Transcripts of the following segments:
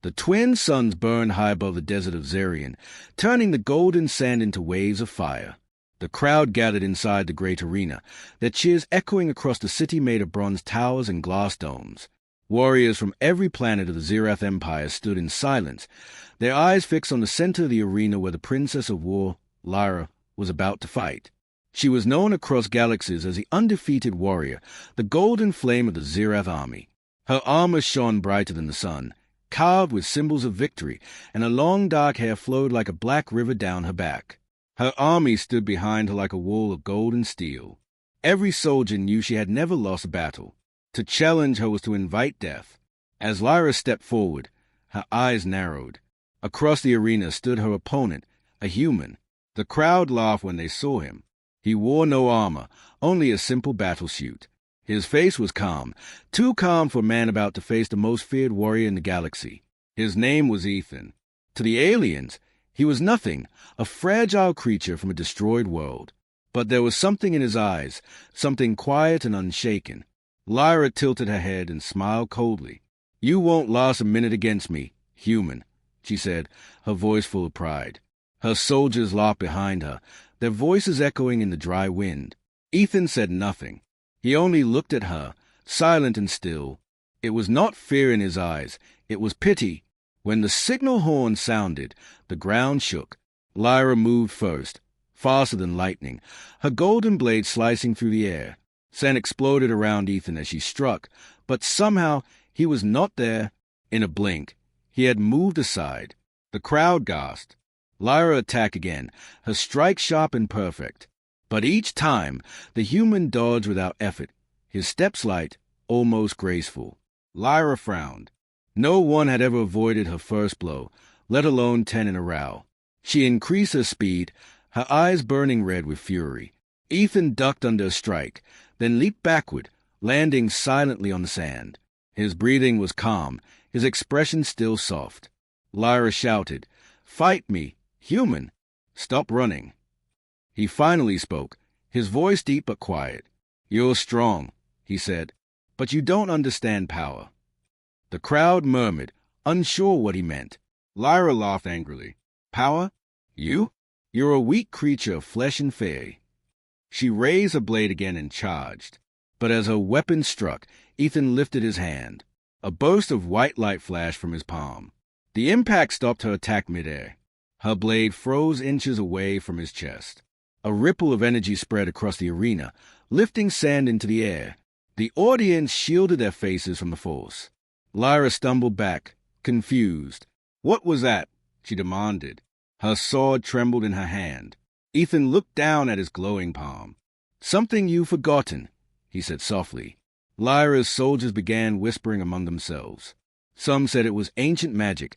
The twin suns burned high above the desert of Zerion, turning the golden sand into waves of fire. The crowd gathered inside the great arena, their cheers echoing across the city made of bronze towers and glass domes. Warriors from every planet of the Zerath Empire stood in silence, their eyes fixed on the center of the arena where the Princess of War, Lyra, was about to fight. She was known across galaxies as the undefeated warrior, the golden flame of the Zerath army. Her armor shone brighter than the sun, carved with symbols of victory, and her long dark hair flowed like a black river down her back. Her army stood behind her like a wall of gold and steel. Every soldier knew she had never lost a battle. To challenge her was to invite death. As Lyra stepped forward, her eyes narrowed. Across the arena stood her opponent, a human. The crowd laughed when they saw him. He wore no armor, only a simple battle suit. His face was calm, too calm for a man about to face the most feared warrior in the galaxy. His name was Ethan. To the aliens, he was nothing, a fragile creature from a destroyed world. But there was something in his eyes, something quiet and unshaken. Lyra tilted her head and smiled coldly. "You won't last a minute against me, human," she said, her voice full of pride. Her soldiers laughed behind her, their voices echoing in the dry wind. Ethan said nothing. He only looked at her, silent and still. It was not fear in his eyes, it was pity. When the signal horn sounded, the ground shook. Lyra moved first, faster than lightning, her golden blade slicing through the air. Sand exploded around Ethan as she struck, but somehow he was not there. In a blink, he had moved aside. The crowd gasped. Lyra attacked again, her strike sharp and perfect. But each time, the human dodged without effort, his steps light, almost graceful. Lyra frowned. No one had ever avoided her first blow, let alone 10 in a row. She increased her speed, her eyes burning red with fury. Ethan ducked under a strike, then leaped backward, landing silently on the sand. His breathing was calm, his expression still soft. Lyra shouted, "Fight me, human! Stop running." He finally spoke, his voice deep but quiet. "You're strong," he said, "but you don't understand power." The crowd murmured, unsure what he meant. Lyra laughed angrily. "Power? You? You're a weak creature of flesh and fey." She raised her blade again and charged. But as her weapon struck, Ethan lifted his hand. A burst of white light flashed from his palm. The impact stopped her attack midair. Her blade froze inches away from his chest. A ripple of energy spread across the arena, lifting sand into the air. The audience shielded their faces from the force. Lyra stumbled back, confused. "What was that?" she demanded. Her sword trembled in her hand. Ethan looked down at his glowing palm. "Something you've forgotten," he said softly. Lyra's soldiers began whispering among themselves. Some said it was ancient magic.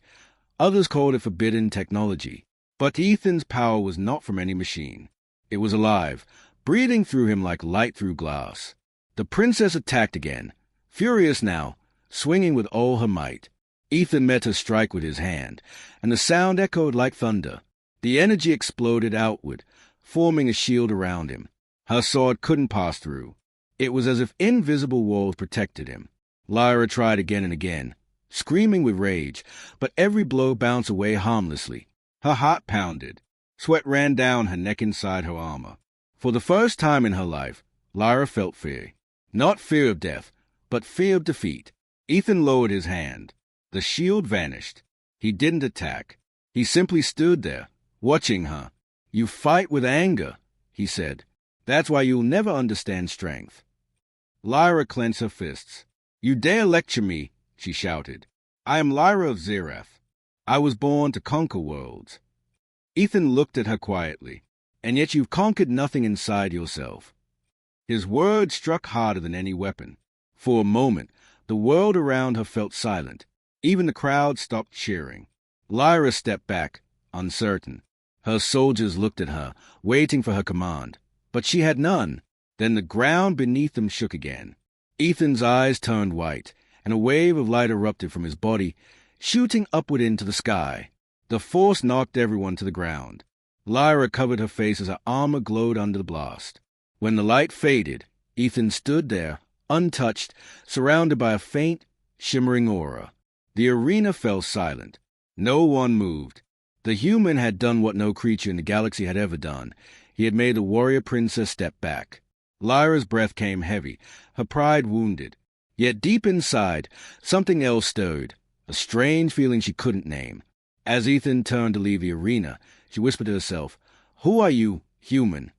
Others called it forbidden technology. But Ethan's power was not from any machine. It was alive, breathing through him like light through glass. The princess attacked again, furious now, swinging with all her might. Ethan met her strike with his hand, and the sound echoed like thunder. The energy exploded outward, forming a shield around him. Her sword couldn't pass through. It was as if invisible walls protected him. Lyra tried again and again, screaming with rage, but every blow bounced away harmlessly. Her heart pounded. Sweat ran down her neck inside her armor. For the first time in her life, Lyra felt fear. Not fear of death, but fear of defeat. Ethan lowered his hand. The shield vanished. He didn't attack. He simply stood there, watching her. "You fight with anger," he said. "That's why you'll never understand strength." Lyra clenched her fists. "You dare lecture me," she shouted. "I am Lyra of Zerath. I was born to conquer worlds." Ethan looked at her quietly. "And yet you've conquered nothing inside yourself." His words struck harder than any weapon. For a moment, the world around her felt silent. Even the crowd stopped cheering. Lyra stepped back, uncertain. Her soldiers looked at her, waiting for her command. But she had none. Then the ground beneath them shook again. Ethan's eyes turned white, and a wave of light erupted from his body, shooting upward into the sky. The force knocked everyone to the ground. Lyra covered her face as her armor glowed under the blast. When the light faded, Ethan stood there, untouched, surrounded by a faint, shimmering aura. The arena fell silent. No one moved. The human had done what no creature in the galaxy had ever done. He had made the warrior princess step back. Lyra's breath came heavy, her pride wounded. Yet deep inside, something else stirred, a strange feeling she couldn't name. As Ethan turned to leave the arena, she whispered to herself, "Who are you, human?"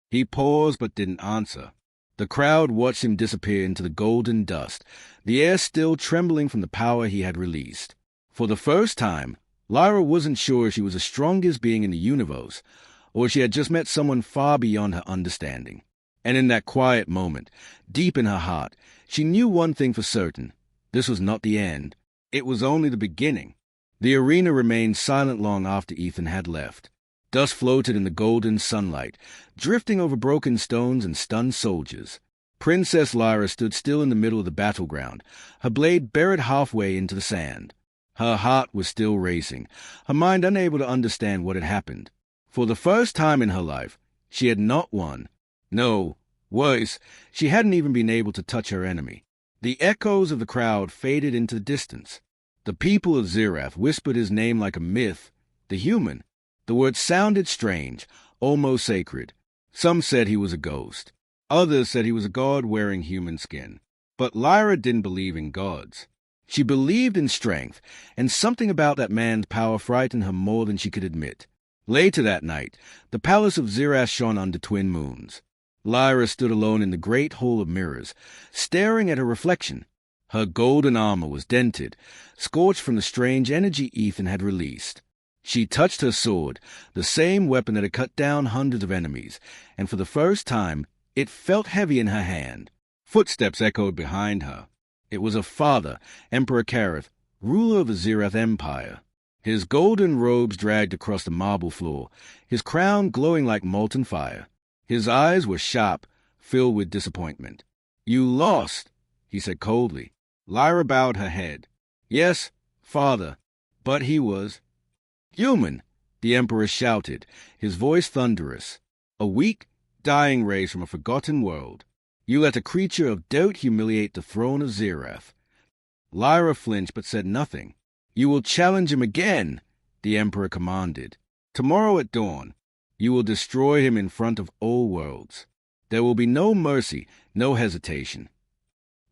He paused but didn't answer. The crowd watched him disappear into the golden dust, the air still trembling from the power he had released. For the first time, Lyra wasn't sure she was the strongest being in the universe, or she had just met someone far beyond her understanding. And in that quiet moment, deep in her heart, she knew one thing for certain. This was not the end. It was only the beginning. The arena remained silent long after Ethan had left. Dust floated in the golden sunlight, drifting over broken stones and stunned soldiers. Princess Lyra stood still in the middle of the battleground, her blade buried halfway into the sand. Her heart was still racing, her mind unable to understand what had happened. For the first time in her life, she had not won. No, worse, she hadn't even been able to touch her enemy. The echoes of the crowd faded into the distance. The people of Zirath whispered his name like a myth, the human. The words sounded strange, almost sacred. Some said he was a ghost. Others said he was a god wearing human skin. But Lyra didn't believe in gods. She believed in strength, and something about that man's power frightened her more than she could admit. Later that night, the palace of Zirath shone under twin moons. Lyra stood alone in the great hall of mirrors, staring at her reflection. Her golden armor was dented, scorched from the strange energy Ethan had released. She touched her sword, the same weapon that had cut down hundreds of enemies, and for the first time, it felt heavy in her hand. Footsteps echoed behind her. It was her father, Emperor Kareth, ruler of the Zirath Empire. His golden robes dragged across the marble floor, his crown glowing like molten fire. His eyes were sharp, filled with disappointment. "You lost," he said coldly. Lyra bowed her head. "Yes, father, but he was human," the Emperor shouted, his voice thunderous. "A weak, dying race from a forgotten world. You let a creature of doubt humiliate the throne of Zirath." Lyra flinched but said nothing. "You will challenge him again," the Emperor commanded. "Tomorrow at dawn. You will destroy him in front of all worlds. There will be no mercy, no hesitation."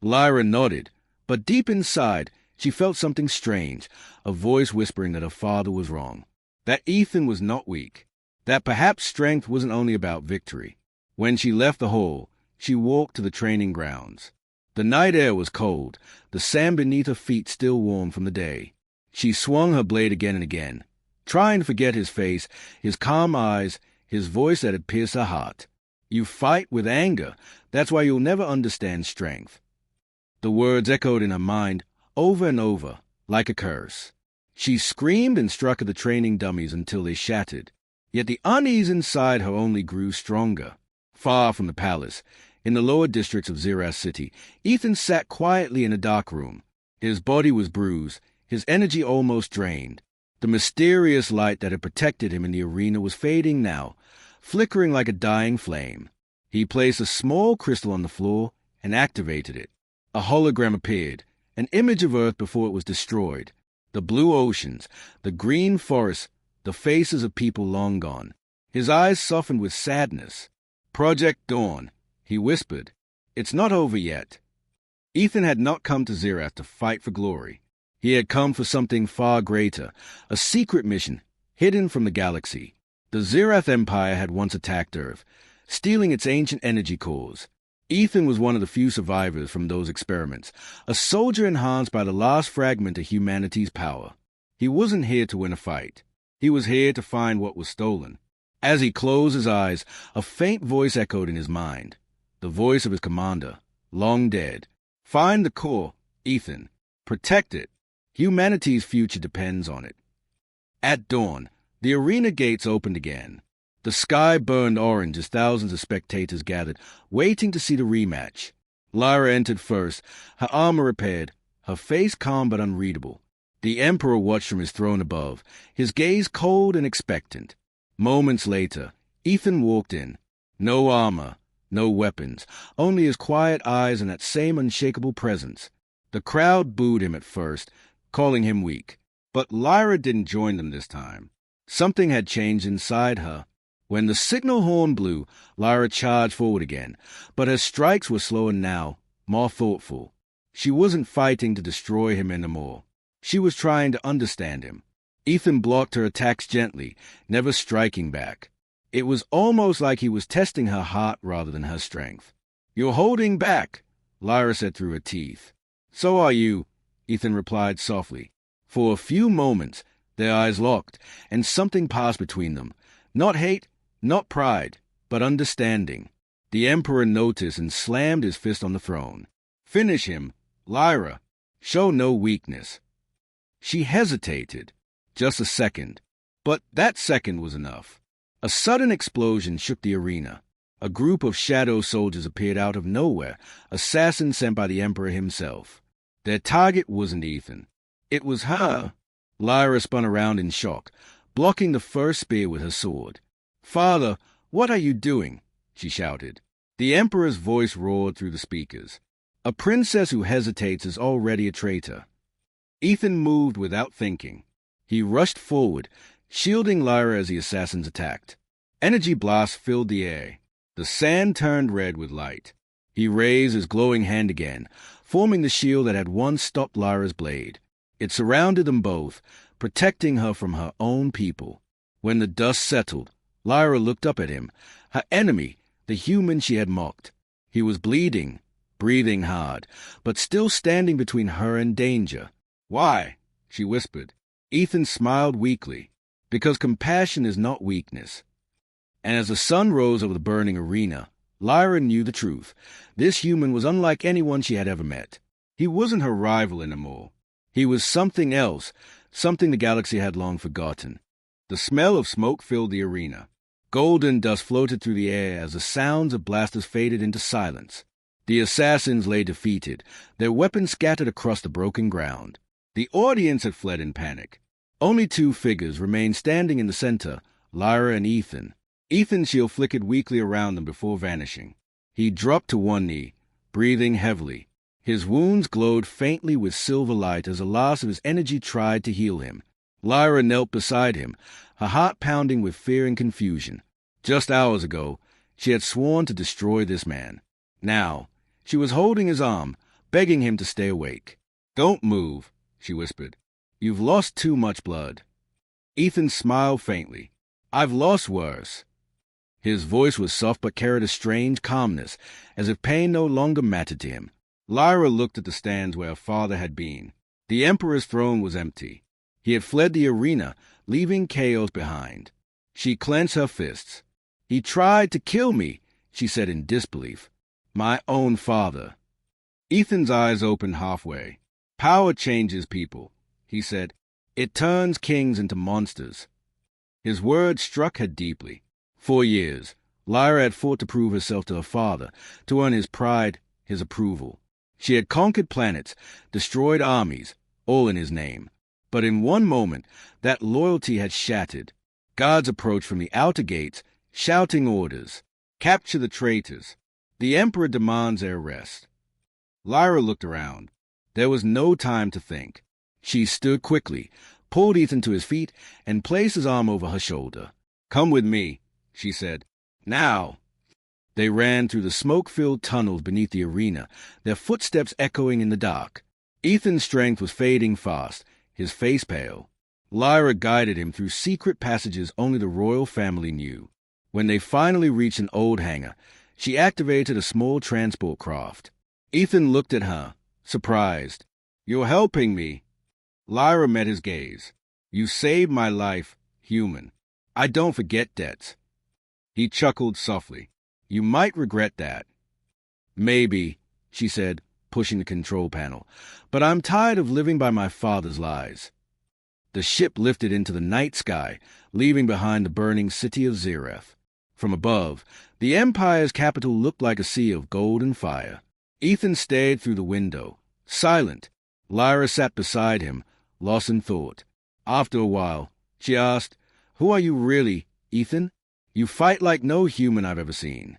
Lyra nodded, but deep inside, she felt something strange, a voice whispering that her father was wrong, that Ethan was not weak, that perhaps strength wasn't only about victory. When she left the hall, she walked to the training grounds. The night air was cold, the sand beneath her feet still warm from the day. She swung her blade again and again, trying to forget his face, his calm eyes, his voice that had pierced her heart. "You fight with anger. That's why you'll never understand strength." The words echoed in her mind over and over, like a curse. She screamed and struck at the training dummies until they shattered. Yet the unease inside her only grew stronger. Far from the palace, in the lower districts of Zirath City, Ethan sat quietly in a dark room. His body was bruised, his energy almost drained. The mysterious light that had protected him in the arena was fading now, flickering like a dying flame. He placed a small crystal on the floor and activated it. A hologram appeared, an image of Earth before it was destroyed. The blue oceans, the green forests, the faces of people long gone. His eyes softened with sadness. "Project Dawn," he whispered. "It's not over yet." Ethan had not come to Zirath to fight for glory. He had come for something far greater, a secret mission, hidden from the galaxy. The Zirath Empire had once attacked Earth, stealing its ancient energy cores. Ethan was one of the few survivors from those experiments, a soldier enhanced by the last fragment of humanity's power. He wasn't here to win a fight. He was here to find what was stolen. As he closed his eyes, a faint voice echoed in his mind, the voice of his commander, long dead. "Find the core, Ethan. Protect it. Humanity's future depends on it." At dawn, the arena gates opened again. The sky burned orange as thousands of spectators gathered, waiting to see the rematch. Lyra entered first, her armor repaired, her face calm but unreadable. The Emperor watched from his throne above, his gaze cold and expectant. Moments later, Ethan walked in. No armor, no weapons, only his quiet eyes and that same unshakable presence. The crowd booed him at first, calling him weak. But Lyra didn't join them this time. Something had changed inside her. When the signal horn blew, Lyra charged forward again, but her strikes were slower now, more thoughtful. She wasn't fighting to destroy him anymore. She was trying to understand him. Ethan blocked her attacks gently, never striking back. It was almost like he was testing her heart rather than her strength. "You're holding back," Lyra said through her teeth. "So are you," Ethan replied softly. For a few moments, their eyes locked, and something passed between them. Not hate, not pride, but understanding. The Emperor noticed and slammed his fist on the throne. "Finish him, Lyra. Show no weakness." She hesitated. Just a second. But that second was enough. A sudden explosion shook the arena. A group of shadow soldiers appeared out of nowhere, assassins sent by the Emperor himself. Their target wasn't Ethan. It was her. Lyra spun around in shock, blocking the first spear with her sword. "Father, what are you doing?" she shouted. The Emperor's voice roared through the speakers. "A princess who hesitates is already a traitor." Ethan moved without thinking. He rushed forward, shielding Lyra as the assassins attacked. Energy blasts filled the air. The sand turned red with light. He raised his glowing hand again, forming the shield that had once stopped Lyra's blade. It surrounded them both, protecting her from her own people. When the dust settled, Lyra looked up at him, her enemy, the human she had mocked. He was bleeding, breathing hard, but still standing between her and danger. "Why?" she whispered. Ethan smiled weakly. "Because compassion is not weakness." And as the sun rose over the burning arena, Lyra knew the truth. This human was unlike anyone she had ever met. He wasn't her rival anymore. He was something else, something the galaxy had long forgotten. The smell of smoke filled the arena. Golden dust floated through the air as the sounds of blasters faded into silence. The assassins lay defeated, their weapons scattered across the broken ground. The audience had fled in panic. Only two figures remained standing in the center, Lyra and Ethan. Ethan's shield flickered weakly around them before vanishing. He dropped to one knee, breathing heavily. His wounds glowed faintly with silver light as the last of his energy tried to heal him. Lyra knelt beside him, her heart pounding with fear and confusion. Just hours ago, she had sworn to destroy this man. Now, she was holding his arm, begging him to stay awake. "Don't move," she whispered. "You've lost too much blood." Ethan smiled faintly. "I've lost worse." His voice was soft but carried a strange calmness, as if pain no longer mattered to him. Lyra looked at the stands where her father had been. The Emperor's throne was empty. He had fled the arena, leaving chaos behind. She clenched her fists. "He tried to kill me," she said in disbelief. "My own father." Ethan's eyes opened halfway. "Power changes people," he said. "It turns kings into monsters." His words struck her deeply. For years, Lyra had fought to prove herself to her father, to earn his pride, his approval. She had conquered planets, destroyed armies, all in his name. But in one moment, that loyalty had shattered. Guards approached from the outer gates, shouting orders. "Capture the traitors. The Emperor demands their arrest." Lyra looked around. There was no time to think. She stood quickly, pulled Ethan to his feet, and placed his arm over her shoulder. "Come with me," she said. "Now." They ran through the smoke-filled tunnels beneath the arena, their footsteps echoing in the dark. Ethan's strength was fading fast, his face pale. Lyra guided him through secret passages only the royal family knew. When they finally reached an old hangar, she activated a small transport craft. Ethan looked at her, surprised. "You're helping me." Lyra met his gaze. "You saved my life, human. I don't forget debts." He chuckled softly. "You might regret that." "Maybe," she said, pushing the control panel. "But I'm tired of living by my father's lies." The ship lifted into the night sky, leaving behind the burning city of Zereth. From above, the Empire's capital looked like a sea of gold and fire. Ethan stared through the window, silent. Lyra sat beside him, lost in thought. After a while, she asked, "Who are you really, Ethan? You fight like no human I've ever seen."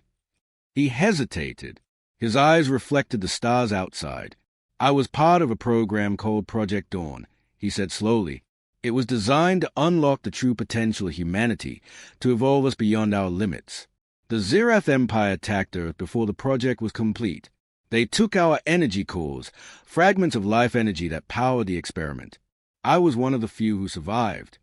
He hesitated. His eyes reflected the stars outside. "I was part of a program called Project Dawn," he said slowly. It was designed to unlock the true potential of humanity, to evolve us beyond our limits. The Zerath Empire attacked Earth before the project was complete. They took our energy cores, fragments of life energy that powered the experiment. I was one of the few who survived.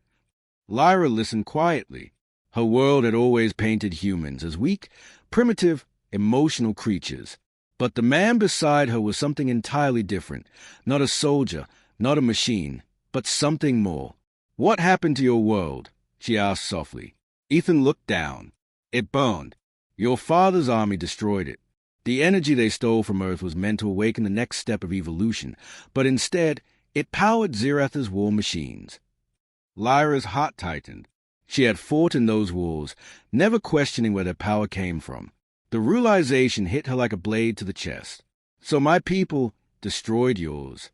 Lyra listened quietly. Her world had always painted humans as weak, primitive, emotional creatures. But the man beside her was something entirely different. Not a soldier, not a machine, but something more. "What happened to your world?" she asked softly. Ethan looked down. "It burned. Your father's army destroyed it. The energy they stole from Earth was meant to awaken the next step of evolution, but instead, it powered Zerath's war machines." Lyra's heart tightened. She had fought in those wars, never questioning where their power came from. The realization hit her like a blade to the chest. "So my people destroyed yours."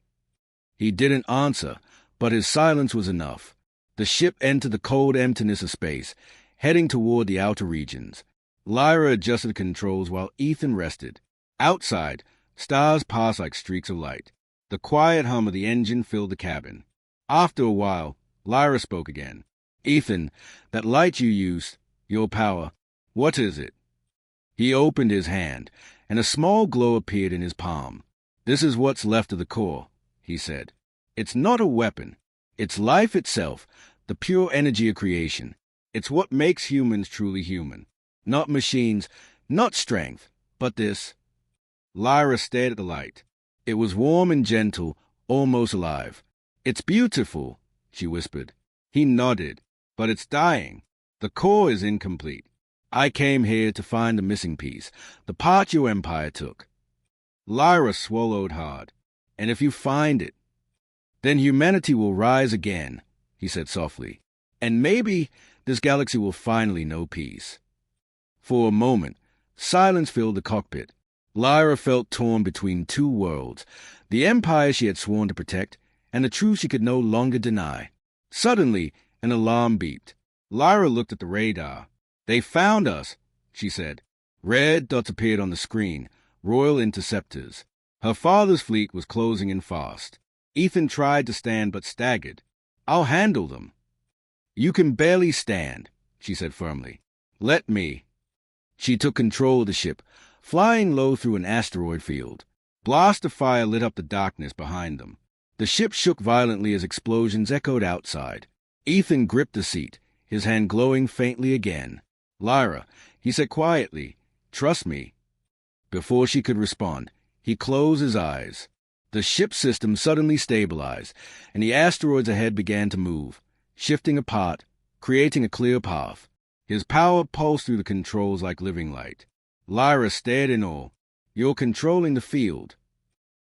He didn't answer, but his silence was enough. The ship entered the cold emptiness of space, heading toward the outer regions. Lyra adjusted controls while Ethan rested. Outside, stars passed like streaks of light. The quiet hum of the engine filled the cabin. After a while, Lyra spoke again. "Ethan, that light you used, your power, what is it?" He opened his hand, and a small glow appeared in his palm. "This is what's left of the core," he said. "It's not a weapon. It's life itself, the pure energy of creation. It's what makes humans truly human. Not machines, not strength, but this." Lyra stared at the light. It was warm and gentle, almost alive. "It's beautiful," she whispered. He nodded. "But it's dying. The core is incomplete. I came here to find the missing piece, the part your empire took." Lyra swallowed hard. "And if you find it, then humanity will rise again," he said softly. "And maybe this galaxy will finally know peace." For a moment, silence filled the cockpit. Lyra felt torn between two worlds, the empire she had sworn to protect, and the truth she could no longer deny. Suddenly, an alarm beeped. Lyra looked at the radar. "They found us," she said. Red dots appeared on the screen, royal interceptors. Her father's fleet was closing in fast. Ethan tried to stand but staggered. "I'll handle them." "You can barely stand," she said firmly. "Let me." She took control of the ship, flying low through an asteroid field. Blast of fire lit up the darkness behind them. The ship shook violently as explosions echoed outside. Ethan gripped the seat, his hand glowing faintly again. "Lyra," he said quietly, "trust me." Before she could respond, he closed his eyes. The ship system suddenly stabilized, and the asteroids ahead began to move, shifting apart, creating a clear path. His power pulsed through the controls like living light. Lyra stared in awe. "You're controlling the field."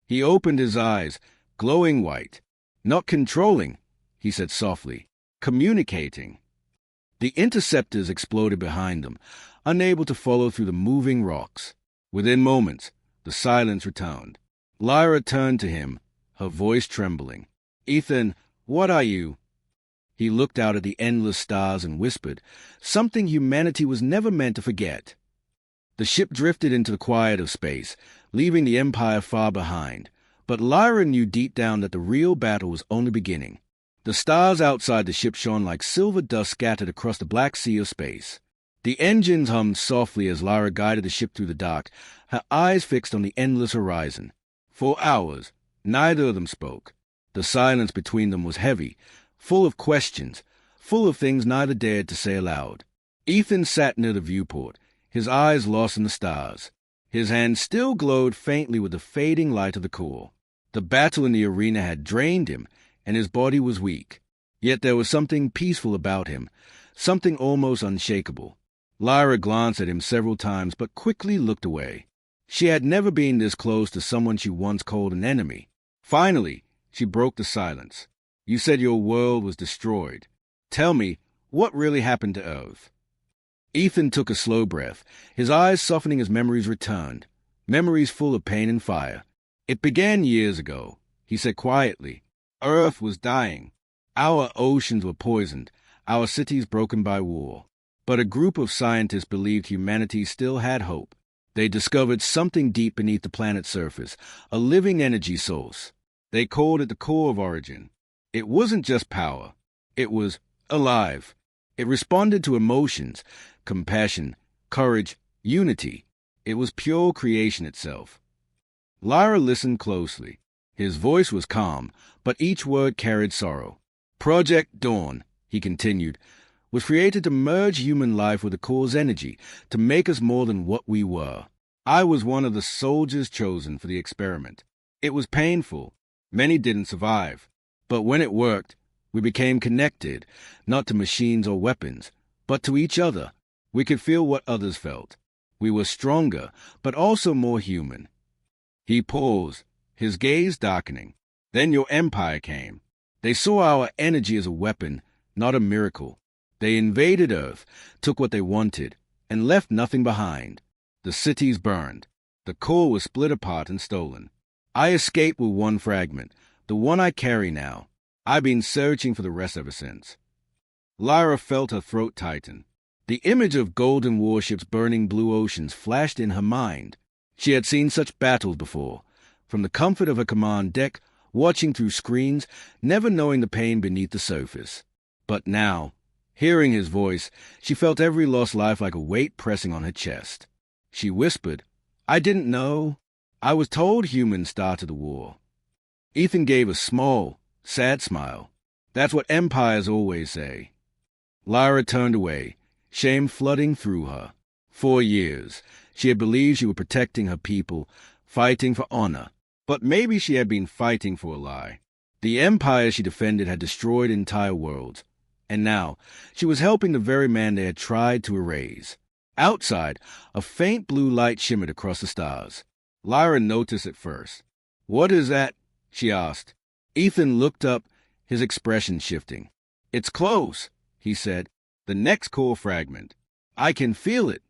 He opened his eyes, glowing white. "Not controlling," he said softly. "Communicating." The interceptors exploded behind them, unable to follow through the moving rocks. Within moments, the silence returned. Lyra turned to him, her voice trembling. "Ethan, what are you?" He looked out at the endless stars and whispered, something humanity was never meant to forget. The ship drifted into the quiet of space, leaving the Empire far behind. But Lyra knew deep down that the real battle was only beginning. The stars outside the ship shone like silver dust scattered across the black sea of space. The engines hummed softly as Lyra guided the ship through the dark, her eyes fixed on the endless horizon. For hours, neither of them spoke. The silence between them was heavy, full of questions, full of things neither dared to say aloud. Ethan sat near the viewport, his eyes lost in the stars. His hand still glowed faintly with the fading light of the core. The battle in the arena had drained him, and his body was weak. Yet there was something peaceful about him, something almost unshakable. Lyra glanced at him several times, but quickly looked away. She had never been this close to someone she once called an enemy. Finally, she broke the silence. "You said your world was destroyed. Tell me, what really happened to Earth?" Ethan took a slow breath, his eyes softening as memories returned, memories full of pain and fire. "It began years ago," he said quietly. "Earth was dying. Our oceans were poisoned, our cities broken by war. But a group of scientists believed humanity still had hope. They discovered something deep beneath the planet's surface, a living energy source. They called it the core of origin. It wasn't just power. It was alive. It responded to emotions, compassion, courage, unity. It was pure creation itself. Lyra listened closely. His voice was calm, but each word carried sorrow. Project Dawn, he continued, was created to merge human life with the core's energy, to make us more than what we were. I was one of the soldiers chosen for the experiment. It was painful. Many didn't survive. But when it worked, we became connected, not to machines or weapons, but to each other. We could feel what others felt. We were stronger, but also more human. He paused, his gaze darkening. Then your empire came. They saw our energy as a weapon, not a miracle. They invaded Earth, took what they wanted, and left nothing behind. The cities burned. The core was split apart and stolen. I escaped with one fragment, the one I carry now. I've been searching for the rest ever since. Lyra felt her throat tighten. The image of golden warships burning blue oceans flashed in her mind. She had seen such battles before, from the comfort of her command deck, watching through screens, never knowing the pain beneath the surface. But now, hearing his voice, she felt every lost life like a weight pressing on her chest. She whispered, I didn't know. I was told humans started the war. Ethan gave a small, sad smile. That's what empires always say. Lyra turned away, shame flooding through her. 4 years, she had believed she was protecting her people, fighting for honor. But maybe she had been fighting for a lie. The empire she defended had destroyed entire worlds. And now, she was helping the very man they had tried to erase. Outside, a faint blue light shimmered across the stars. Lyra noticed it first. What is that? She asked. Ethan looked up, his expression shifting. It's close, he said. The next core fragment. I can feel it.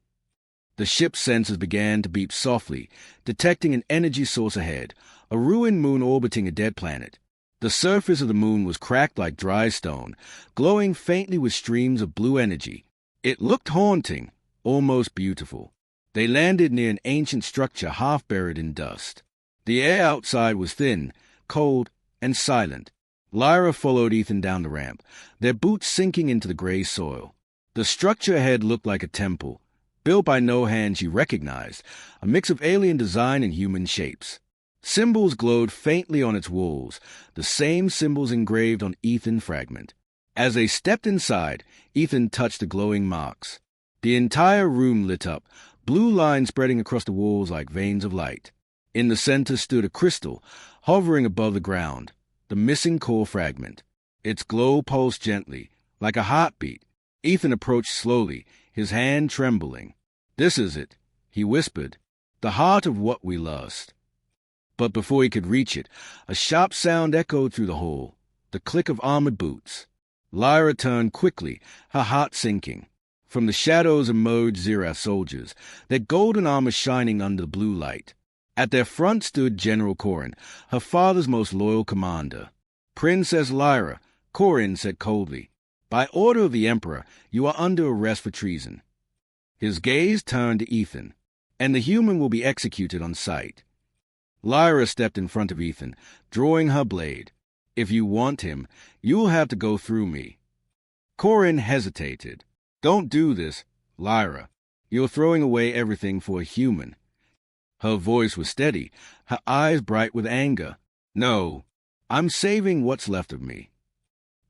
The ship's sensors began to beep softly, detecting an energy source ahead, a ruined moon orbiting a dead planet. The surface of the moon was cracked like dry stone, glowing faintly with streams of blue energy. It looked haunting, almost beautiful. They landed near an ancient structure half buried in dust. The air outside was thin, cold, and silent. Lyra followed Ethan down the ramp, their boots sinking into the gray soil. The structure ahead looked like a temple, built by no hand she recognized, a mix of alien design and human shapes. Symbols glowed faintly on its walls, the same symbols engraved on Ethan's fragment. As they stepped inside, Ethan touched the glowing marks. The entire room lit up, blue lines spreading across the walls like veins of light. In the center stood a crystal, hovering above the ground, the missing core fragment. Its glow pulsed gently, like a heartbeat. Ethan approached slowly, his hand trembling. This is it, he whispered, the heart of what we lost. But before he could reach it, a sharp sound echoed through the hall, the click of armored boots. Lyra turned quickly, her heart sinking. From the shadows emerged Zirath soldiers, their golden armor shining under the blue light. At their front stood General Corin, her father's most loyal commander. Princess Lyra, Corin said coldly, by order of the Emperor, you are under arrest for treason. His gaze turned to Ethan, and the human will be executed on sight. Lyra stepped in front of Ethan, drawing her blade. If you want him, you'll have to go through me. Corin hesitated. Don't do this, Lyra. You're throwing away everything for a human. Her voice was steady, her eyes bright with anger. No, I'm saving what's left of me.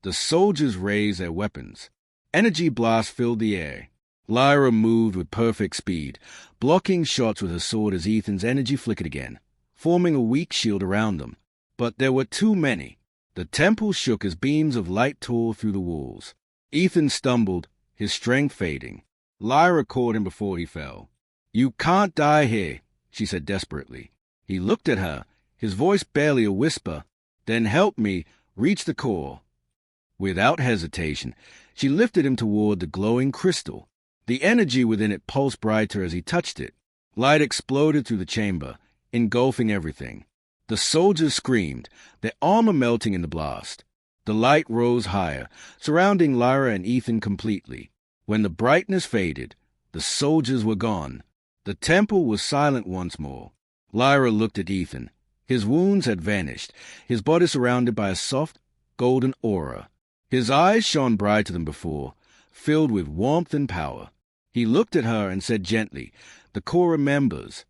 The soldiers raised their weapons. Energy blasts filled the air. Lyra moved with perfect speed, blocking shots with her sword as Ethan's energy flickered again, forming a weak shield around them. But there were too many. The temple shook as beams of light tore through the walls. Ethan stumbled, his strength fading. Lyra caught him before he fell. You can't die here, she said desperately. He looked at her, his voice barely a whisper. Then help me reach the core. Without hesitation, she lifted him toward the glowing crystal. The energy within it pulsed brighter as he touched it. Light exploded through the chamber, engulfing everything. The soldiers screamed, their armor melting in the blast. The light rose higher, surrounding Lyra and Ethan completely. When the brightness faded, the soldiers were gone. The temple was silent once more. Lyra looked at Ethan. His wounds had vanished, his body surrounded by a soft, golden aura. His eyes shone brighter than before, filled with warmth and power. He looked at her and said gently, "The core remembers."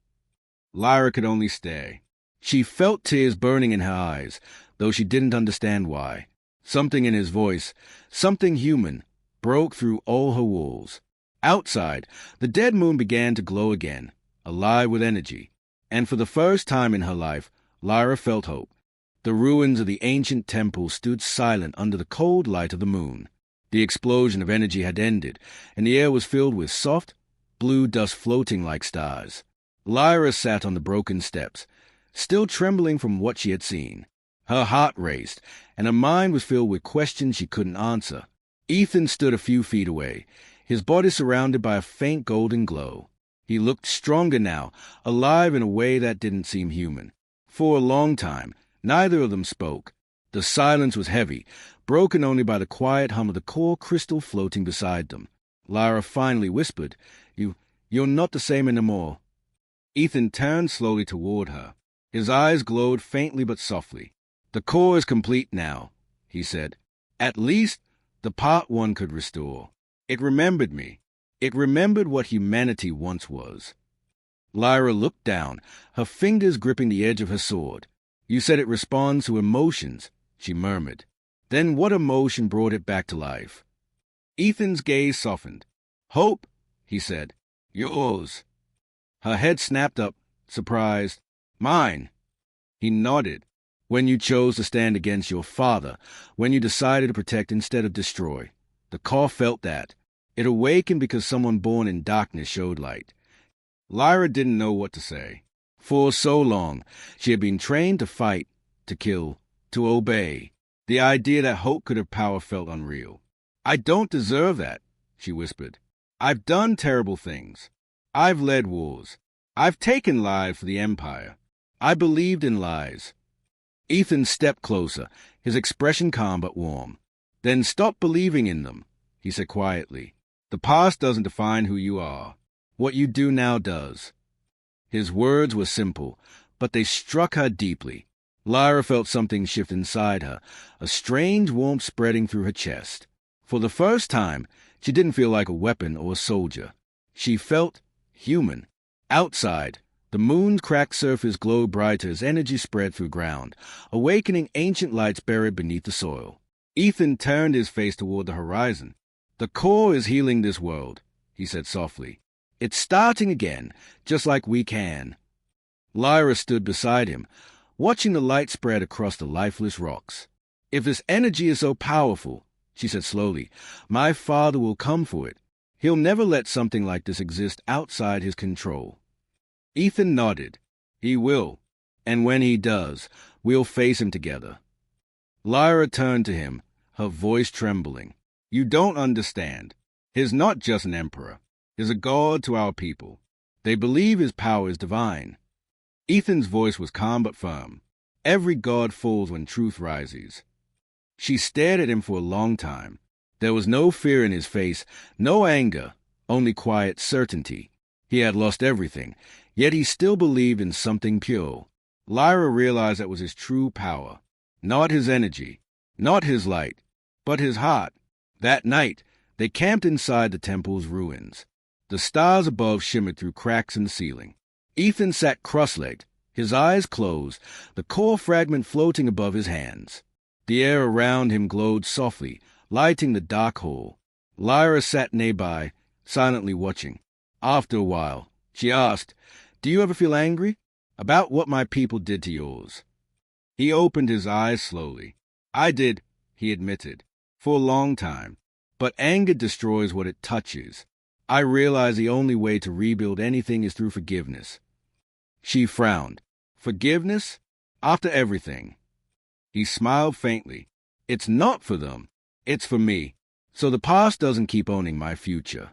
Lyra could only stare. She felt tears burning in her eyes, though she didn't understand why. Something in his voice, something human, broke through all her walls. Outside, the dead moon began to glow again, alive with energy. And for the first time in her life, Lyra felt hope. The ruins of the ancient temple stood silent under the cold light of the moon. The explosion of energy had ended, and the air was filled with soft, blue dust floating like stars. Lyra sat on the broken steps, still trembling from what she had seen. Her heart raced, and her mind was filled with questions she couldn't answer. Ethan stood a few feet away, his body surrounded by a faint golden glow. He looked stronger now, alive in a way that didn't seem human. For a long time, neither of them spoke. The silence was heavy, broken only by the quiet hum of the core crystal floating beside them. Lyra finally whispered, You're not the same anymore." Ethan turned slowly toward her. His eyes glowed faintly but softly. "The core is complete now," he said. "At least the part one could restore. It remembered me. It remembered what humanity once was." Lyra looked down, her fingers gripping the edge of her sword. "You said it responds to emotions," she murmured. "Then what emotion brought it back to life?" Ethan's gaze softened. "Hope," he said. "Yours." Her head snapped up, surprised. "Mine." He nodded. "When you chose to stand against your father, when you decided to protect instead of destroy. The core felt that. It awakened because someone born in darkness showed light." Lyra didn't know what to say. For so long, she had been trained to fight, to kill, to obey. The idea that hope could have power felt unreal. "I don't deserve that," she whispered. "I've done terrible things. I've led wars. I've taken lives for the Empire. I believed in lies." Ethan stepped closer, his expression calm but warm. "Then stop believing in them," he said quietly. "The past doesn't define who you are. What you do now does." His words were simple, but they struck her deeply. Lyra felt something shift inside her, a strange warmth spreading through her chest. For the first time, she didn't feel like a weapon or a soldier. She felt human. Outside, the moon's cracked surface glowed brighter as energy spread through ground, awakening ancient lights buried beneath the soil. Ethan turned his face toward the horizon. "The core is healing this world," he said softly. "It's starting again, just like we can." Lyra stood beside him, watching the light spread across the lifeless rocks. "If this energy is so powerful," she said slowly, "my father will come for it. He'll never let something like this exist outside his control." Ethan nodded. "He will, and when he does, we'll face him together." Lyra turned to him, her voice trembling. "You don't understand. He's not just an emperor. He's a god to our people. They believe his power is divine." Ethan's voice was calm but firm. "Every god falls when truth rises." She stared at him for a long time. There was no fear in his face, no anger, only quiet certainty. He had lost everything, yet he still believed in something pure. Lyra realized that was his true power. Not his energy, not his light, but his heart. That night, they camped inside the temple's ruins. The stars above shimmered through cracks in the ceiling. Ethan sat cross-legged, his eyes closed, the core fragment floating above his hands. The air around him glowed softly, lighting the dark hall. Lyra sat nearby, silently watching. After a while, she asked, "Do you ever feel angry? About what my people did to yours?" He opened his eyes slowly. "I did," he admitted, "for a long time. But anger destroys what it touches. I realize the only way to rebuild anything is through forgiveness." She frowned. "Forgiveness? After everything?" He smiled faintly. "It's not for them. It's for me. So the past doesn't keep owning my future."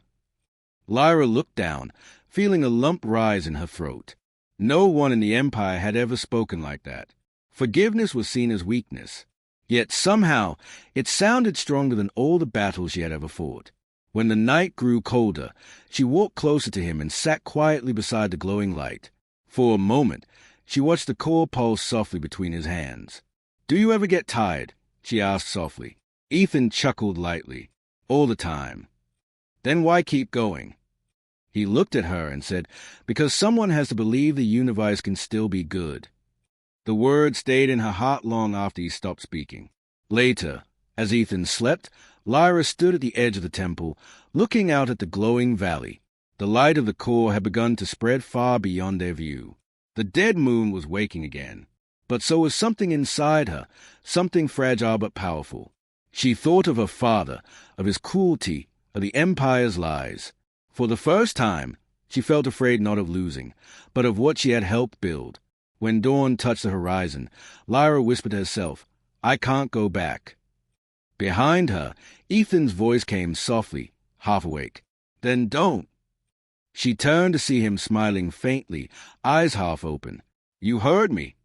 Lyra looked down, feeling a lump rise in her throat. No one in the Empire had ever spoken like that. Forgiveness was seen as weakness. Yet somehow it sounded stronger than all the battles she had ever fought. When the night grew colder, she walked closer to him and sat quietly beside the glowing light. For a moment, she watched the core pulse softly between his hands. "Do you ever get tired?" she asked softly. Ethan chuckled lightly. All the time. Then why keep going? He looked at her and said, because someone has to believe the universe can still be good. The word stayed in her heart long after he stopped speaking. Later, as Ethan slept, Lyra stood at the edge of the temple, looking out at the glowing valley. The light of the core had begun to spread far beyond their view. The dead moon was waking again. But so was something inside her, something fragile but powerful. She thought of her father, of his cruelty, of the Empire's lies. For the first time, she felt afraid not of losing, but of what she had helped build. When dawn touched the horizon, Lyra whispered to herself, I can't go back. Behind her, Ethan's voice came softly, half awake. Then don't. She turned to see him smiling faintly, eyes half open. You heard me.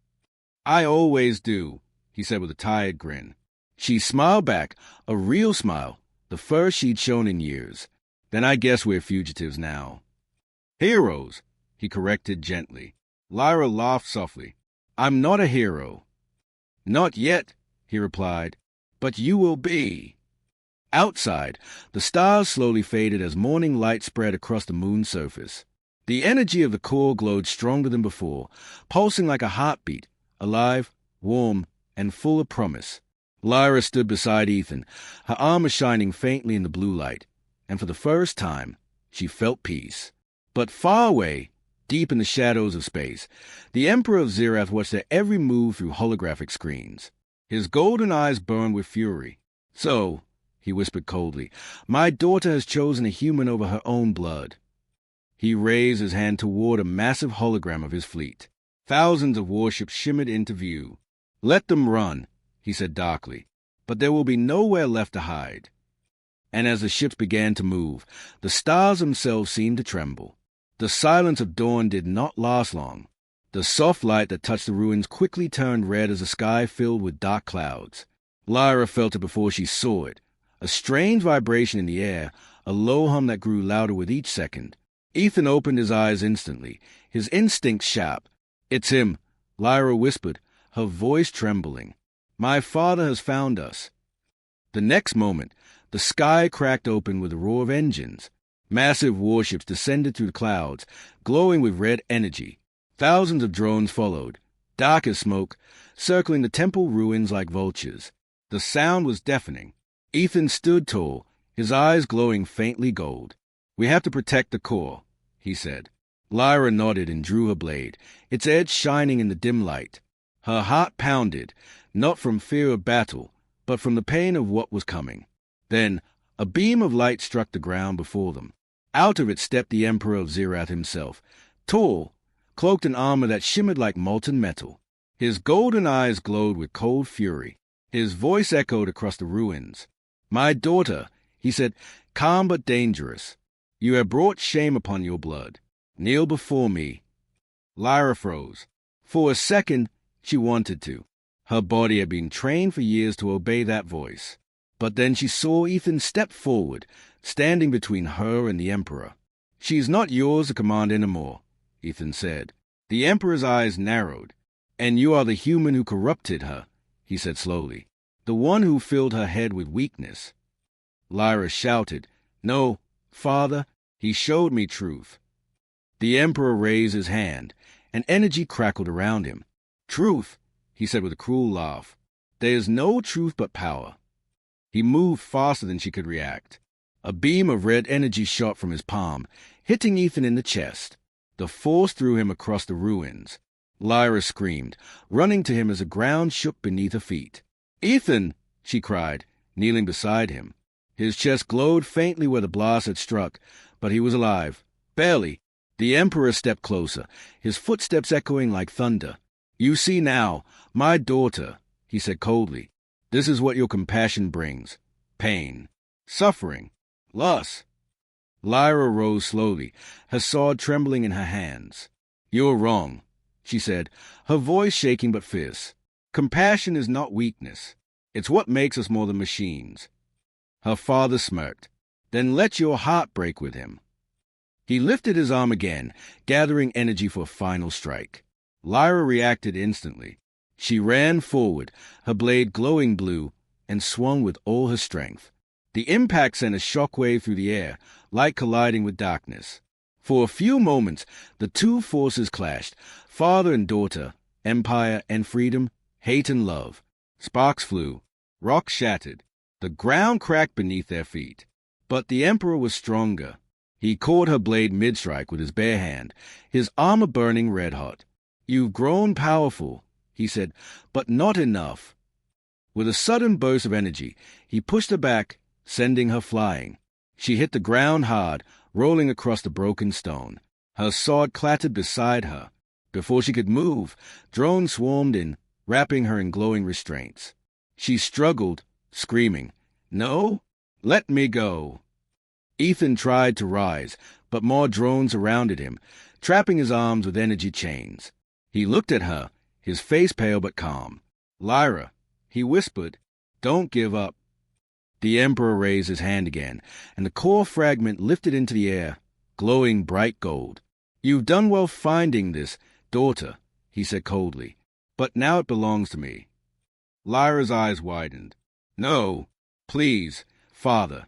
I always do, he said with a tired grin. She smiled back, a real smile, the first she'd shown in years. Then I guess we're fugitives now. Heroes, he corrected gently. Lyra laughed softly. I'm not a hero. Not yet, he replied, but you will be. Outside, the stars slowly faded as morning light spread across the moon's surface. The energy of the core glowed stronger than before, pulsing like a heartbeat, alive, warm, and full of promise. Lyra stood beside Ethan, her armor shining faintly in the blue light, and for the first time, she felt peace. But far away, deep in the shadows of space, the Emperor of Zerath watched their every move through holographic screens. His golden eyes burned with fury. So, he whispered coldly, my daughter has chosen a human over her own blood. He raised his hand toward a massive hologram of his fleet. Thousands of warships shimmered into view. Let them run, he said darkly, but there will be nowhere left to hide. And as the ships began to move, the stars themselves seemed to tremble. The silence of dawn did not last long. The soft light that touched the ruins quickly turned red as the sky filled with dark clouds. Lyra felt it before she saw it, a strange vibration in the air, a low hum that grew louder with each second. Ethan opened his eyes instantly, his instincts sharp. It's him, Lyra whispered, her voice trembling. My father has found us. The next moment, the sky cracked open with a roar of engines. Massive warships descended through the clouds, glowing with red energy. Thousands of drones followed, dark as smoke, circling the temple ruins like vultures. The sound was deafening. Ethan stood tall, his eyes glowing faintly gold. We have to protect the core, he said. Lyra nodded and drew her blade, its edge shining in the dim light. Her heart pounded, not from fear of battle, but from the pain of what was coming. Then a beam of light struck the ground before them. Out of it stepped the Emperor of Zerath himself, tall, cloaked in armor that shimmered like molten metal. His golden eyes glowed with cold fury. His voice echoed across the ruins. My daughter, he said, calm but dangerous. You have brought shame upon your blood. Kneel before me. Lyra froze. For a second, she wanted to. Her body had been trained for years to obey that voice. But then she saw Ethan step forward, standing between her and the Emperor. She's not yours to command anymore, Ethan said. The Emperor's eyes narrowed. And you are the human who corrupted her, he said slowly. The one who filled her head with weakness. Lyra shouted, No, Father, he showed me truth. The Emperor raised his hand, and energy crackled around him. Truth, he said with a cruel laugh. There is no truth but power. He moved faster than she could react. A beam of red energy shot from his palm, hitting Ethan in the chest. The force threw him across the ruins. Lyra screamed, running to him as the ground shook beneath her feet. Ethan, she cried, kneeling beside him. His chest glowed faintly where the blast had struck, but he was alive. Barely. The Emperor stepped closer, his footsteps echoing like thunder. You see now, my daughter, he said coldly. This is what your compassion brings. Pain. Suffering. Loss. Lyra rose slowly, her sword trembling in her hands. You're wrong, she said, her voice shaking but fierce. Compassion is not weakness. It's what makes us more than machines. Her father smirked. Then let your heart break with him. He lifted his arm again, gathering energy for a final strike. Lyra reacted instantly. She ran forward, her blade glowing blue, and swung with all her strength. The impact sent a shockwave through the air, light colliding with darkness. For a few moments, the two forces clashed, father and daughter, empire and freedom, hate and love. Sparks flew, rocks shattered, the ground cracked beneath their feet. But the Emperor was stronger. He caught her blade mid-strike with his bare hand, his armor burning red-hot. "You've grown powerful," he said, "but not enough." With a sudden burst of energy, he pushed her back, sending her flying. She hit the ground hard, rolling across the broken stone. Her sword clattered beside her. Before she could move, drones swarmed in, wrapping her in glowing restraints. She struggled, screaming, "No, let me go." Ethan tried to rise, but more drones surrounded him, trapping his arms with energy chains. He looked at her, his face pale but calm. "Lyra," he whispered, "don't give up." The Emperor raised his hand again, and the core fragment lifted into the air, glowing bright gold. "You've done well finding this, daughter," he said coldly, "but now it belongs to me." Lyra's eyes widened. "No, please, father."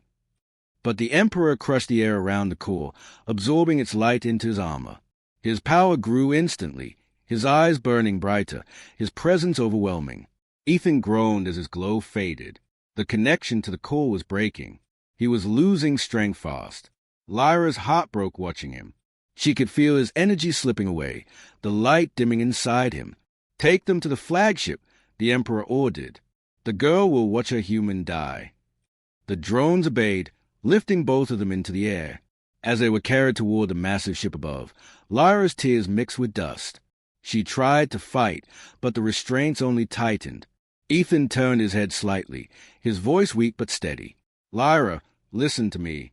But the Emperor crushed the air around the core, absorbing its light into his armor. His power grew instantly, his eyes burning brighter, his presence overwhelming. Ethan groaned as his glow faded. The connection to the core was breaking. He was losing strength fast. Lyra's heart broke watching him. She could feel his energy slipping away, the light dimming inside him. "Take them to the flagship," the Emperor ordered. "The girl will watch her human die." The drones obeyed, lifting both of them into the air. As they were carried toward the massive ship above, Lyra's tears mixed with dust. She tried to fight, but the restraints only tightened. Ethan turned his head slightly, his voice weak but steady. "Lyra, listen to me."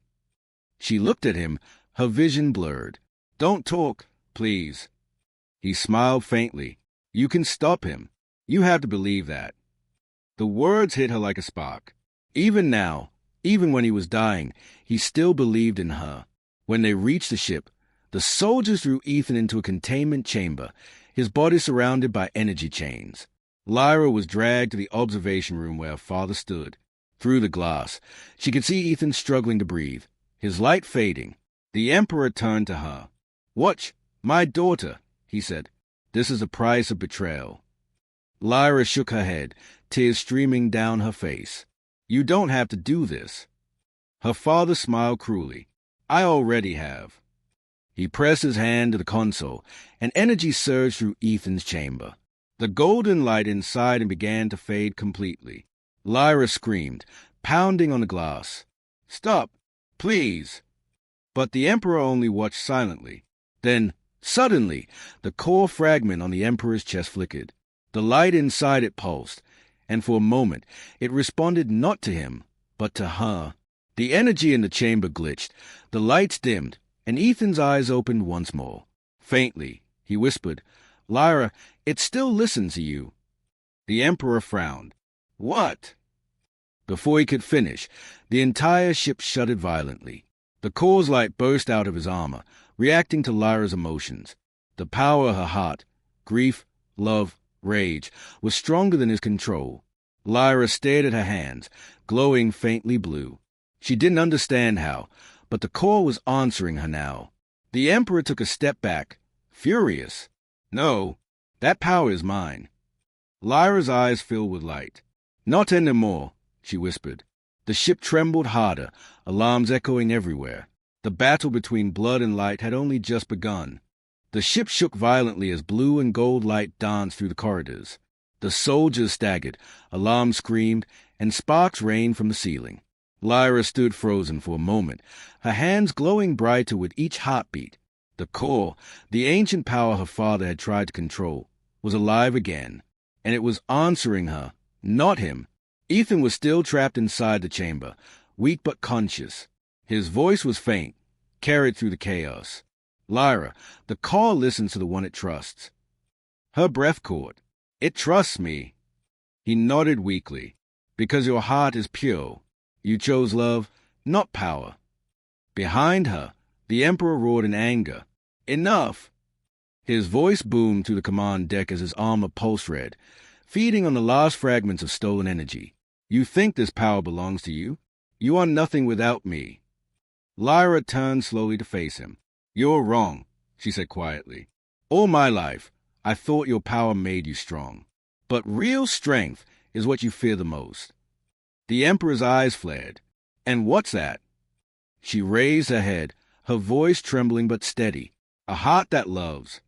She looked at him, her vision blurred. "Don't talk, please." He smiled faintly. "You can stop him. You have to believe that." The words hit her like a spark. Even now, even when he was dying, he still believed in her. When they reached the ship, the soldiers drew Ethan into a containment chamber, his body surrounded by energy chains. Lyra was dragged to the observation room where her father stood. Through the glass, she could see Ethan struggling to breathe, his light fading. The Emperor turned to her. "Watch, my daughter," he said. "This is the price of betrayal." Lyra shook her head, tears streaming down her face. "You don't have to do this." Her father smiled cruelly. "I already have." He pressed his hand to the console, and energy surged through Ethan's chamber. The golden light inside him began to fade completely. Lyra screamed, pounding on the glass. "Stop, please." But the Emperor only watched silently. Then, suddenly, the core fragment on the Emperor's chest flickered. The light inside it pulsed, and for a moment it responded not to him, but to her. The energy in the chamber glitched, the lights dimmed, and Ethan's eyes opened once more. Faintly, he whispered, "Lyra, it still listens to you." The Emperor frowned. "What?" Before he could finish, the entire ship shuddered violently. The core's light burst out of his armor, reacting to Lyra's emotions. The power of her heart, grief, love, rage, was stronger than his control. Lyra stared at her hands, glowing faintly blue. She didn't understand how, but the core was answering her now. The Emperor took a step back, furious. "No, that power is mine." Lyra's eyes filled with light. "Not anymore," she whispered. The ship trembled harder, alarms echoing everywhere. The battle between blood and light had only just begun. The ship shook violently as blue and gold light danced through the corridors. The soldiers staggered, alarms screamed, and sparks rained from the ceiling. Lyra stood frozen for a moment, her hands glowing brighter with each heartbeat. The core, the ancient power her father had tried to control, was alive again, and it was answering her, not him. Ethan was still trapped inside the chamber, weak but conscious. His voice was faint, carried through the chaos. "Lyra, the core listens to the one it trusts." Her breath caught. "It trusts me." He nodded weakly. "Because your heart is pure. You chose love, not power." Behind her, the Emperor roared in anger. "Enough!" His voice boomed through the command deck as his armor pulse red, feeding on the last fragments of stolen energy. You think this power belongs to you? You are nothing without me. Lyra turned slowly to face him. You're wrong, she said quietly. All my life, I thought your power made you strong. But real strength is what you fear the most. The Emperor's eyes flared. And what's that? She raised her head, her voice trembling but steady. A heart that loves.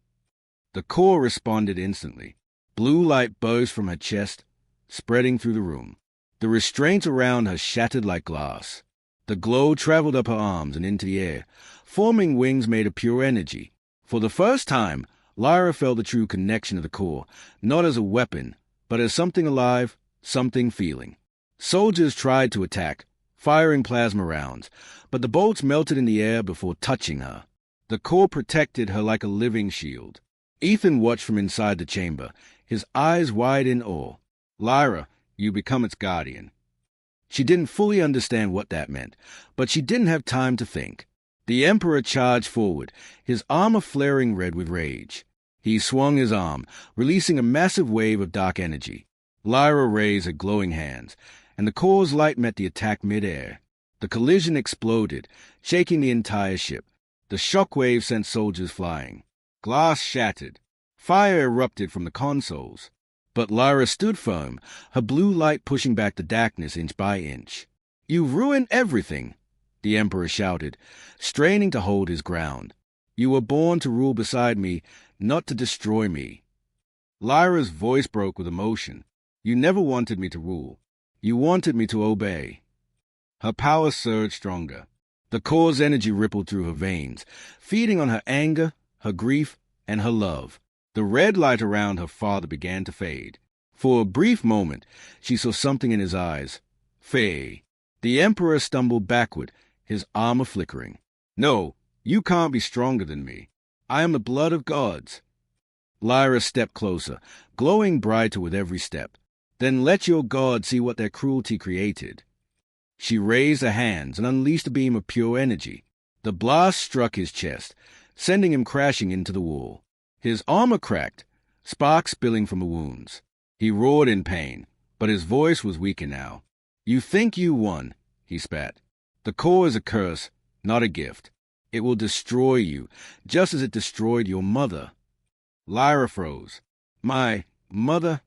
The core responded instantly. Blue light burst from her chest, spreading through the room. The restraints around her shattered like glass. The glow traveled up her arms and into the air, forming wings made of pure energy. For the first time, Lyra felt the true connection of the core, not as a weapon, but as something alive, something feeling. Soldiers tried to attack, firing plasma rounds, but the bolts melted in the air before touching her. The core protected her like a living shield. Ethan watched from inside the chamber, his eyes wide in awe. Lyra, you become its guardian. She didn't fully understand what that meant, but she didn't have time to think. The Emperor charged forward, his armor flaring red with rage. He swung his arm, releasing a massive wave of dark energy. Lyra raised her glowing hands, and the core's light met the attack mid-air. The collision exploded, shaking the entire ship. The shockwave sent soldiers flying. Glass shattered. Fire erupted from the consoles. But Lyra stood firm, her blue light pushing back the darkness inch by inch. You ruined everything, the Emperor shouted, straining to hold his ground. You were born to rule beside me, not to destroy me. Lyra's voice broke with emotion. You never wanted me to rule. You wanted me to obey. Her power surged stronger. The core's energy rippled through her veins, feeding on her anger, her grief, and her love. The red light around her father began to fade. For a brief moment, she saw something in his eyes. Faye. The Emperor stumbled backward, his armor flickering. No, you can't be stronger than me. I am the blood of gods. Lyra stepped closer, glowing brighter with every step. Then let your god see what their cruelty created. She raised her hands and unleashed a beam of pure energy. The blast struck his chest, sending him crashing into the wall. His armor cracked, sparks spilling from the wounds. He roared in pain, but his voice was weaker now. You think you won, he spat. The core is a curse, not a gift. It will destroy you, just as it destroyed your mother. Lyra froze. My mother?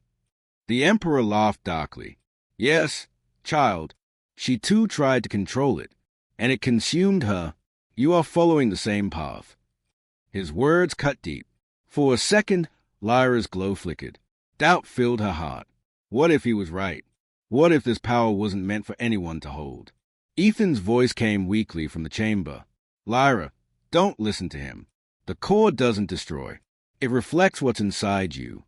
The Emperor laughed darkly. Yes, child. She too tried to control it, and it consumed her. You are following the same path. His words cut deep. For a second, Lyra's glow flickered. Doubt filled her heart. What if he was right? What if this power wasn't meant for anyone to hold? Ethan's voice came weakly from the chamber. Lyra, don't listen to him. The core doesn't destroy. It reflects what's inside you.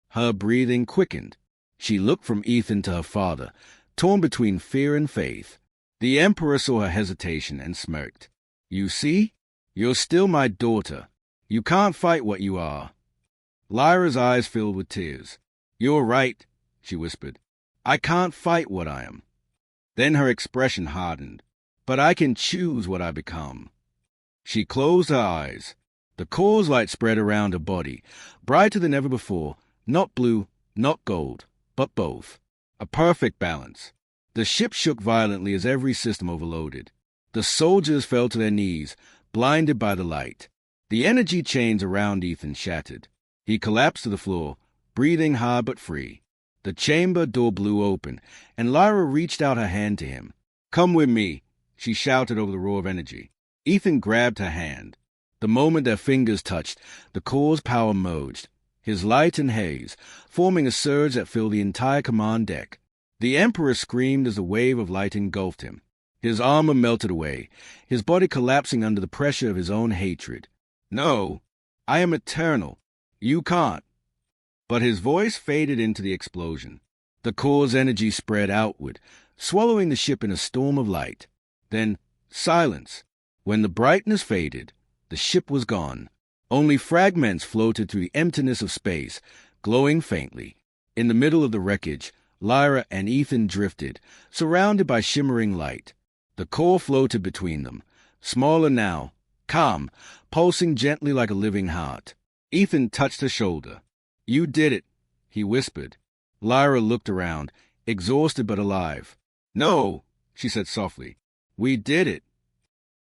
Her breathing quickened. She looked from Ethan to her father, torn between fear and faith. The Emperor saw her hesitation and smirked. You see? You're still my daughter. You can't fight what you are. Lyra's eyes filled with tears. You're right, she whispered. I can't fight what I am. Then her expression hardened. But I can choose what I become. She closed her eyes. The core's light spread around her body, brighter than ever before, not blue, not gold, but both. A perfect balance. The ship shook violently as every system overloaded. The soldiers fell to their knees, blinded by the light. The energy chains around Ethan shattered. He collapsed to the floor, breathing hard but free. The chamber door blew open, and Lyra reached out her hand to him. Come with me, she shouted over the roar of energy. Ethan grabbed her hand. The moment their fingers touched, the core's power merged, his light and haze, forming a surge that filled the entire command deck. The Emperor screamed as a wave of light engulfed him. His armor melted away, his body collapsing under the pressure of his own hatred. No, I am eternal. You can't. But his voice faded into the explosion. The core's energy spread outward, swallowing the ship in a storm of light. Then silence. When the brightness faded, the ship was gone. Only fragments floated through the emptiness of space, glowing faintly. In the middle of the wreckage, Lyra and Ethan drifted, surrounded by shimmering light. The core floated between them, smaller now, calm, pulsing gently like a living heart. Ethan touched her shoulder. You did it, he whispered. Lyra looked around, exhausted but alive. "No," she said softly. "We did it."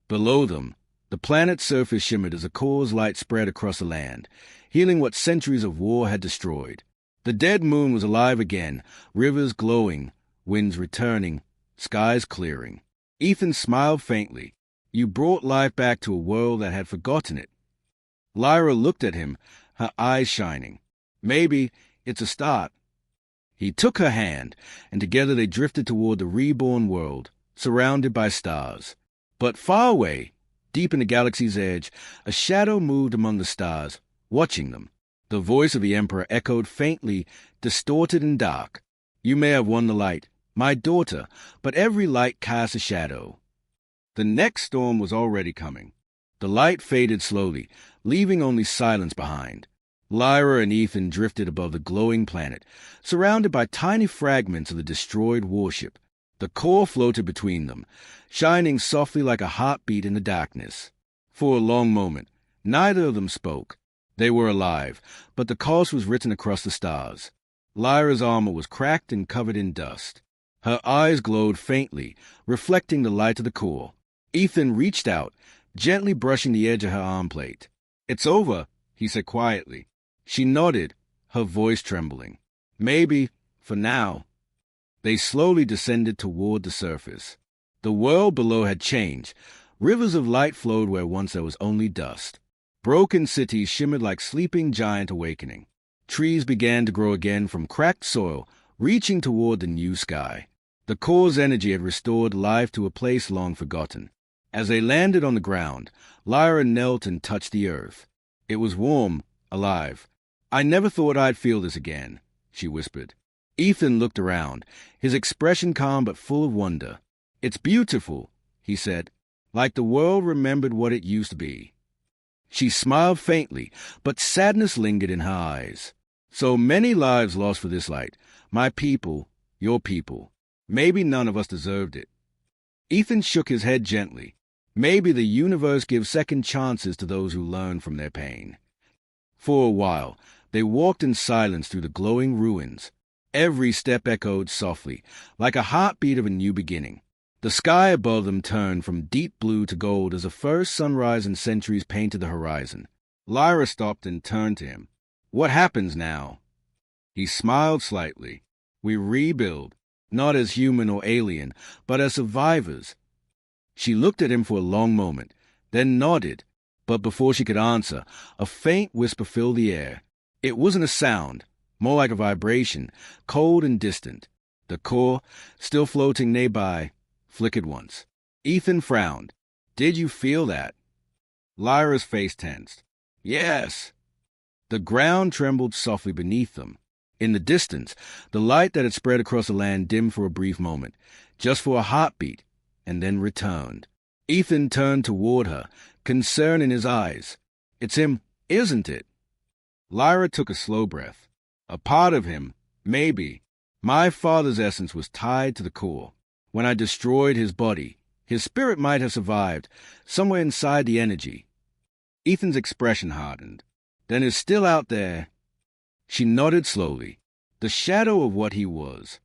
Below them, the planet's surface shimmered as a core's light spread across the land, healing what centuries of war had destroyed. The dead moon was alive again, rivers glowing, winds returning, skies clearing. Ethan smiled faintly. "You brought life back to a world that had forgotten it." Lyra looked at him, her eyes shining. "Maybe it's a start." He took her hand, and together they drifted toward the reborn world, surrounded by stars. But far away, deep in the galaxy's edge, a shadow moved among the stars, watching them. The voice of the Emperor echoed faintly, distorted and dark. "You may have won the light, my daughter, but every light casts a shadow." The next storm was already coming. The light faded slowly, leaving only silence behind. Lyra and Ethan drifted above the glowing planet, surrounded by tiny fragments of the destroyed warship. The core floated between them, shining softly like a heartbeat in the darkness. For a long moment, neither of them spoke. They were alive, but the cost was written across the stars. Lyra's armor was cracked and covered in dust. Her eyes glowed faintly, reflecting the light of the core. Ethan reached out, gently brushing the edge of her arm plate. "It's over," he said quietly. She nodded, her voice trembling. "Maybe, for now." They slowly descended toward the surface. The world below had changed. Rivers of light flowed where once there was only dust. Broken cities shimmered like sleeping giant awakening. Trees began to grow again from cracked soil, reaching toward the new sky. The core's energy had restored life to a place long forgotten. As they landed on the ground, Lyra knelt and touched the earth. It was warm, alive. "I never thought I'd feel this again," she whispered. Ethan looked around, his expression calm but full of wonder. "It's beautiful," he said, "like the world remembered what it used to be." She smiled faintly, but sadness lingered in her eyes. "So many lives lost for this light. My people, your people. Maybe none of us deserved it." Ethan shook his head gently. "Maybe the universe gives second chances to those who learn from their pain." For a while, they walked in silence through the glowing ruins. Every step echoed softly, like a heartbeat of a new beginning. The sky above them turned from deep blue to gold as the first sunrise in centuries painted the horizon. Lyra stopped and turned to him. "What happens now?" He smiled slightly. "We rebuild, not as human or alien, but as survivors." She looked at him for a long moment, then nodded, but before she could answer, a faint whisper filled the air. It wasn't a sound, more like a vibration, cold and distant. The core, still floating nearby, flickered once. Ethan frowned. "Did you feel that?" Lyra's face tensed. "Yes." The ground trembled softly beneath them. In the distance, the light that had spread across the land dimmed for a brief moment, just for a heartbeat, and then returned. Ethan turned toward her, concern in his eyes. "It's him, isn't it?" Lyra took a slow breath. "A part of him, maybe. My father's essence was tied to the core. When I destroyed his body, his spirit might have survived, somewhere inside the energy." Ethan's expression hardened. "Then it's still out there." She nodded slowly. "The shadow of what he was."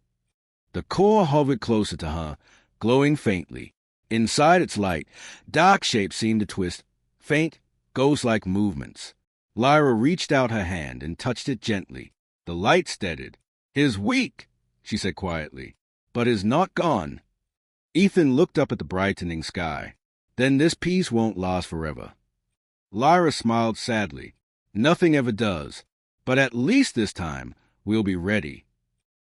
The core hovered closer to her, glowing faintly. Inside its light, dark shapes seemed to twist, faint, ghost-like movements. Lyra reached out her hand and touched it gently. The light steadied. "He's weak," she said quietly, "but is not gone." Ethan looked up at the brightening sky. "Then this peace won't last forever." Lyra smiled sadly. "Nothing ever does, but at least this time we'll be ready."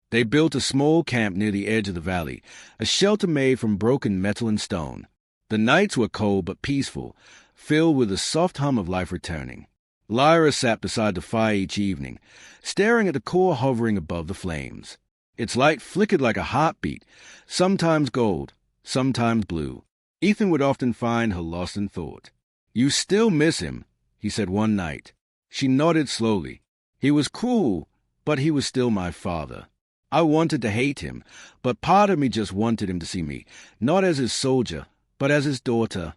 They built a small camp near the edge of the valley, a shelter made from broken metal and stone. The nights were cold but peaceful, filled with the soft hum of life returning. Lyra sat beside the fire each evening, staring at the core hovering above the flames. Its light flickered like a heartbeat, sometimes gold, sometimes blue. Ethan would often find her lost in thought. "You still miss him," he said one night. She nodded slowly. "He was cruel, but he was still my father. I wanted to hate him, but part of me just wanted him to see me, not as his soldier, but as his daughter."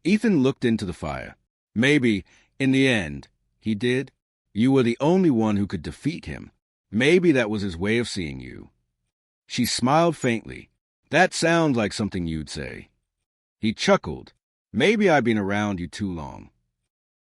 Ethan looked into the fire. "Maybe, in the end, he did. You were the only one who could defeat him. Maybe that was his way of seeing you." She smiled faintly. That sounds like something you'd say. He chuckled. Maybe I've been around you too long.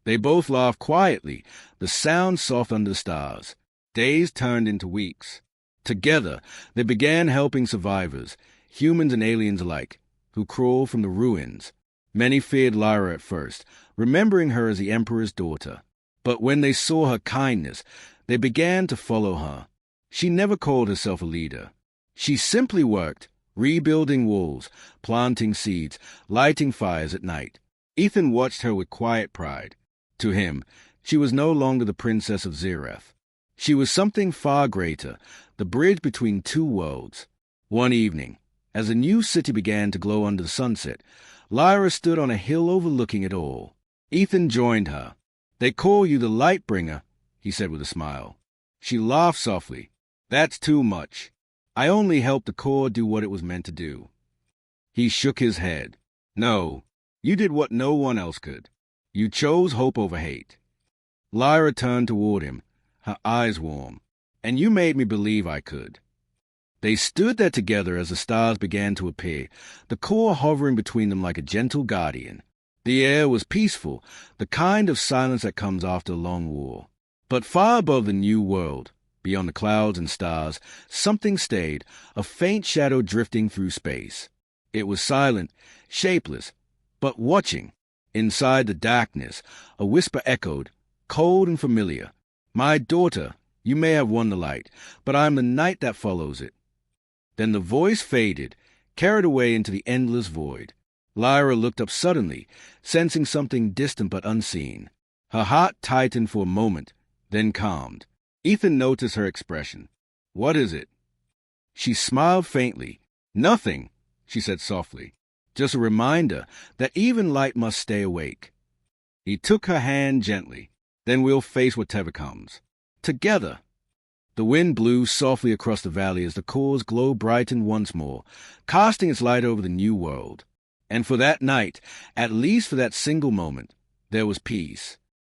They both laughed quietly, the sound soft under the stars. Days turned into weeks. Together, they began helping survivors, humans and aliens alike, who crawled from the ruins. Many feared Lyra at first, remembering her as the Emperor's daughter. But when they saw her kindness, they began to follow her. She never called herself a leader. She simply worked, rebuilding walls, planting seeds, lighting fires at night. Ethan watched her with quiet pride. To him, she was no longer the princess of Zereth. She was something far greater, the bridge between two worlds. One evening, as a new city began to glow under the sunset, Lyra stood on a hill overlooking it all. Ethan joined her. "They call you the Lightbringer," he said with a smile. She laughed softly. "That's too much. I only helped the Corps do what it was meant to do." He shook his head. "No, you did what no one else could. You chose hope over hate." Lyra turned toward him, her eyes warm. "And you made me believe I could." They stood there together as the stars began to appear, the Corps hovering between them like a gentle guardian. The air was peaceful, the kind of silence that comes after a long war. But far above the new world, beyond the clouds and stars, something stayed, a faint shadow drifting through space. It was silent, shapeless, but watching. Inside the darkness, a whisper echoed, cold and familiar. "My daughter, you may have won the light, but I am the night that follows it." Then the voice faded, carried away into the endless void. Lyra looked up suddenly, sensing something distant but unseen. Her heart tightened for a moment, then calmed. Ethan noticed her expression. "What is it?" She smiled faintly. "Nothing," she said softly. "Just a reminder that even light must stay awake." He took her hand gently. "Then we'll face whatever comes. Together." The wind blew softly across the valley as the Corps' glow brightened once more, casting its light over the new world. And for that night, at least for that single moment, there was peace.